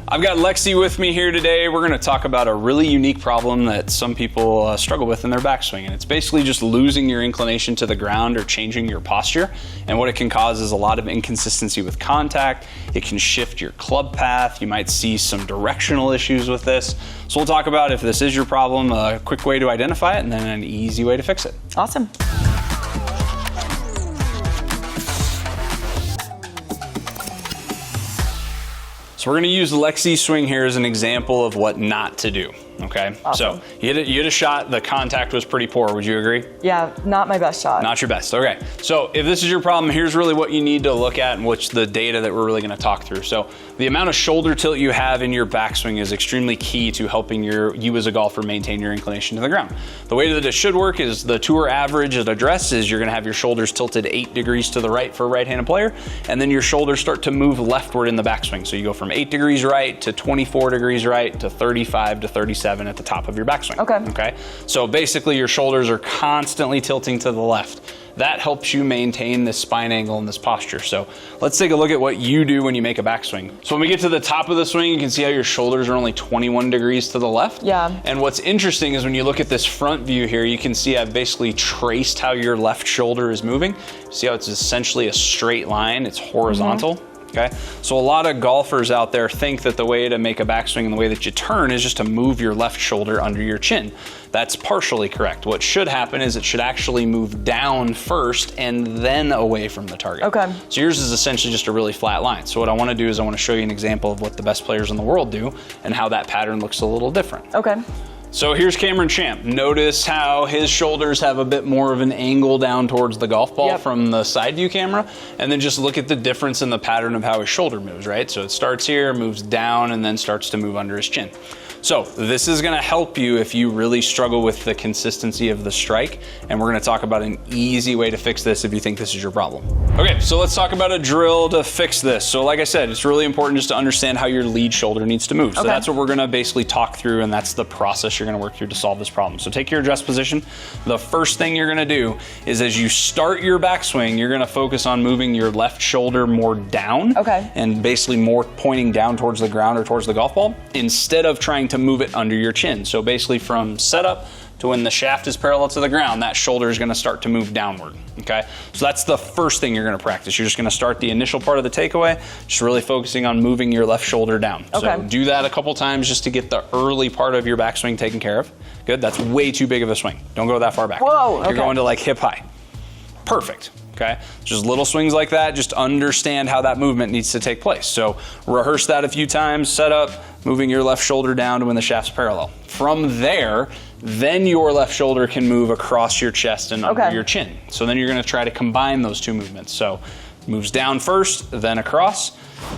I've got Lexi with me here today. We're going to talk about a really unique problem that some people struggle with in their backswing. And it's basically just losing your inclination to the ground or changing your posture. And what it can cause is a lot of inconsistency with contact. It can shift your club path. You might see some directional issues with this. So we'll talk about, if this is your problem, a quick way to identify it and then an easy way to fix it. Awesome. So we're going to use Lexi's swing here as an example of what not to do. Okay, awesome. So you hit a shot, the contact was pretty poor, would you agree? Yeah, not my best shot. Not your best, okay. So if this is your problem, here's really what you need to look at and what's the data that we're really gonna talk through. So the amount of shoulder tilt you have in your backswing is extremely key to helping you as a golfer maintain your inclination to the ground. The way that it should work is the tour average at address is you're gonna have your shoulders tilted 8 degrees to the right for a right-handed player, and then your shoulders start to move leftward in the backswing. So you go from 8 degrees right to 24 degrees right to 35 to 37 at the top of your backswing. Okay. So basically your shoulders are constantly tilting to the left. That helps you maintain this spine angle and this posture. So let's take a look at what you do when you make a backswing. So when we get to the top of the swing, you can see how your shoulders are only 21 degrees to the left. Yeah. And what's interesting is when you look at this front view here, you can see I've basically traced how your left shoulder is moving. See how it's essentially a straight line, it's horizontal. Okay, so a lot of golfers out there think that the way to make a backswing and the way that you turn is just to move your left shoulder under your chin. That's partially correct. What should happen is it should actually move down first and then away from the target. Okay. So yours is essentially just a really flat line. So what I want to do is I want to show you an example of what the best players in the world do and how that pattern looks a little different. Okay. So here's Cameron Champ. Notice how his shoulders have a bit more of an angle down towards the golf ball from the side view camera. And then just look at the difference in the pattern of how his shoulder moves, right? So it starts here, moves down, and then starts to move under his chin. So this is gonna help you if you really struggle with the consistency of the strike. And we're gonna talk about an easy way to fix this if you think this is your problem. Okay, so let's talk about a drill to fix this. So like I said, it's really important just to understand how your lead shoulder needs to move. So that's what we're gonna basically talk through, and that's the process you're gonna work through to solve this problem. So take your address position. The first thing you're gonna do is as you start your backswing, you're gonna focus on moving your left shoulder more down. And basically more pointing down towards the ground or towards the golf ball instead of trying to move it under your chin. So basically from setup to when the shaft is parallel to the ground, that shoulder is gonna start to move downward, okay? So that's the first thing you're gonna practice. You're just gonna start the initial part of the takeaway, just really focusing on moving your left shoulder down. So do that a couple times just to get the early part of your backswing taken care of. Good, that's way too big of a swing. Don't go that far back. Whoa, You're going to like hip high. Perfect. Okay, just little swings like that, just understand how that movement needs to take place. So rehearse that a few times, set up, moving your left shoulder down to when the shaft's parallel. From there, then your left shoulder can move across your chest and under your chin. So then you're gonna try to combine those two movements. So moves down first, then across.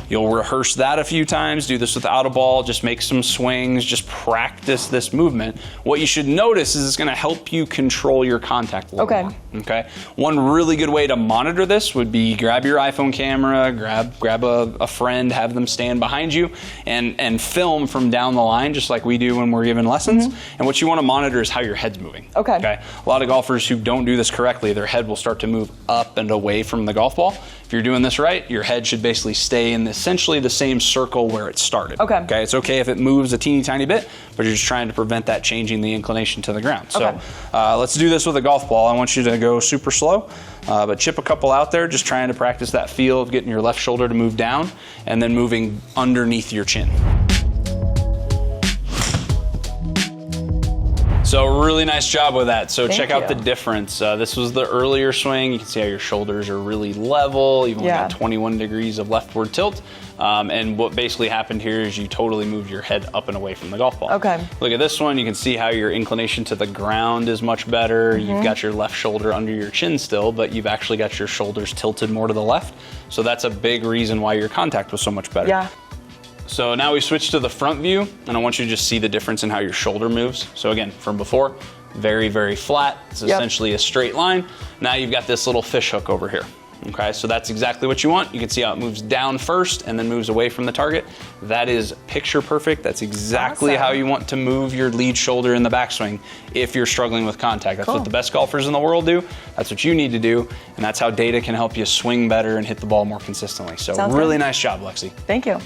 You'll rehearse that a few times, do this without a ball, just make some swings, just practice this movement. What you should notice is it's gonna help you control your contact a little more, okay? One really good way to monitor this would be grab your iPhone camera, grab a friend, have them stand behind you and film from down the line, just like we do when we're giving lessons. And what you wanna monitor is how your head's moving, okay? A lot of golfers who don't do this correctly, their head will start to move up and away from the golf ball. If you're doing this right, your head should basically stay in essentially the same circle where it started. Okay, it's okay if it moves a teeny tiny bit, but you're just trying to prevent that changing the inclination to the ground. So let's do this with a golf ball. I want you to go super slow, but chip a couple out there, just trying to practice that feel of getting your left shoulder to move down and then moving underneath your chin. So really nice job with that. So check out the difference. This was the earlier swing. You can see how your shoulders are really level. You've only got 21 degrees of leftward tilt. And what basically happened here is you totally moved your head up and away from the golf ball. Look at this one. You can see how your inclination to the ground is much better. You've got your left shoulder under your chin still, but you've actually got your shoulders tilted more to the left. So that's a big reason why your contact was so much better. So now we switch to the front view, and I want you to just see the difference in how your shoulder moves. So again, from before, very, very flat. It's essentially a straight line. Now you've got this little fish hook over here. Okay, so that's exactly what you want. You can see how it moves down first and then moves away from the target. That is picture perfect. That's exactly how you want to move your lead shoulder in the backswing if you're struggling with contact. That's what the best golfers in the world do. That's what you need to do. And that's how data can help you swing better and hit the ball more consistently. So really nice job, Lexi. Thank you.